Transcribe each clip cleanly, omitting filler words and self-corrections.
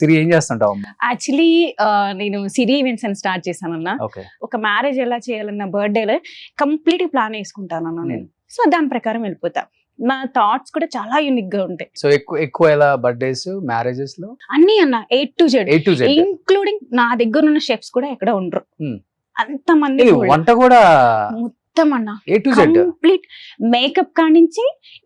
సిరి ఏం చేస్తుంటావు? యాక్చువల్లీ నేను సిరి ఈవెంట్స్ అని స్టార్ట్ చేశానన్న. ఓకే. ఒక మ్యారేజ్ ఎలా చేయాలన్న బర్త్డేలో కంప్లీట్ ప్లాన్ వేసుకుంటానన్న నేను. సో దాని ప్రకారం వెళ్ళిపోతా. నా థాట్స్ కూడా చాలా యూనిక్ గా ఉంటాయి. సో ఎక్కువ ఎలా బర్త్డేస్, మ్యారేజెస్ లో అన్ని అన్న A to Z, A to Z. Including నా దగ్గర ఉన్న షెఫ్స్ కూడా ఎక్కడ ఉండరు. అంత మంది ఇది వంట కూడా మొత్తం అన్న A to Z. Complete makeup కానించి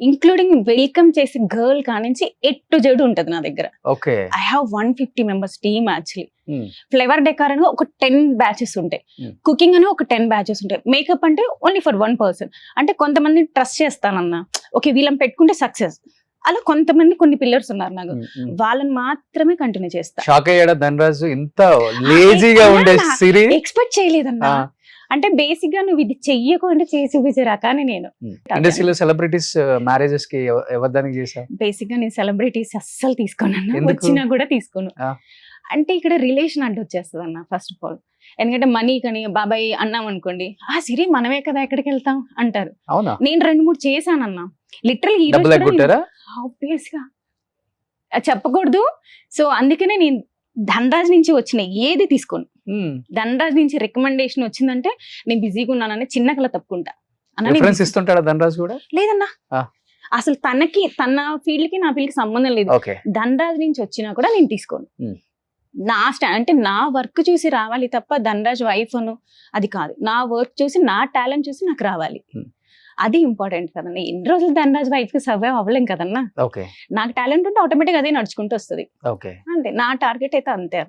ఇంక్లూడింగ్ వెల్కమ్ చేసే గర్ల్ కానించి A to Z ఉంటది నా దగ్గర. Okay. I have 150 members team actually. Flavour decor అని ఒక 10 బ్యాచెస్ ఉంటాయి, కుకింగ్ అని ఒక 10 బ్యాచెస్ ఉంటాయి, మేకప్ అంటే ఓన్లీ ఫర్ 1 పర్సన్. అంటే కొంతమంది ట్రస్ట్ చేస్తానన్నా, ఓకే వీళ్ళని పెట్టుకుంటే సక్సెస్. అలా కొంతమంది కొన్ని పిల్లర్స్ ఉన్నారు నాకు, వాళ్ళని మాత్రమే కంటిన్యూ చేస్తా. షాక్ అయ్యాడా ధనరాజు ఇంత లేజీగా ఉండే సిరి? ఎక్స్పెక్ట్ చేయలేదన్నా. అంటే బేసిక్ గా నువ్వు ఇది చెయ్యకు అంటే చేసి చూపించే రకాన్ని నేను. ఇండస్ట్రీలో సెలబ్రిటీస్ మ్యారేజెస్ కి ఎవరిదానికి చేసావు? బేసిక్ గా నేను సెలబ్రిటీస్ అస్సలు తీసుకోను, ఎందుకు? వచ్చినా కూడా తీసుకోను. అంటే ఇక్కడ రిలేషన్ అడ్డు వచ్చేస్తుంది అన్న ఫస్ట్ ఆఫ్ ఆల్. ఎందుకంటే మనీ కానీ బాబాయ్ అన్నాం అనుకోండి, ఆ సిరి మనమే కదా ఎక్కడికి వెళ్తాం అంటారు. అవునా? నేను 2-3 చేశానన్నా లిటరల్. ఆబ్వియస్ గా చెప్పకూడదు. సో అందుకనే నేను ధనరాజ్ నుంచి వచ్చిన ఏది తీసుకోను. ధనరాజ్ నుంచి రికమెండేషన్ వచ్చిందంటే నేను బిజీగా ఉన్నానని చిన్న కళ తప్పుకుంటా. ఇస్తుంటాడా ధనరాజ్ కూడా? లేదన్నా, అసలు తనకి తన ఫీల్డ్ కి నా ఫీల్డ్ కి సంబంధం లేదు. ధనరాజ్ నుంచి వచ్చినా కూడా నేను తీసుకోను. నా అంటే నా వర్క్ చూసి రావాలి తప్ప ధనరాజ్ వైఫ్ అను అది కాదు. నా వర్క్ చూసి, నా టాలెంట్ చూసి నాకు రావాలి. అది ఇంపార్టెంట్ కదన్నా. ఎన్ని రోజులు ధనరాజ్ వైఫ్ కి సర్వైవ్ అవ్వలేం కదన్నా. నాకు టాలెంట్ ఉంటే ఆటోమేటిక్ అదే నడుచుకుంటూ వస్తుంది. అంటే నా టార్గెట్ అయితే అంతే.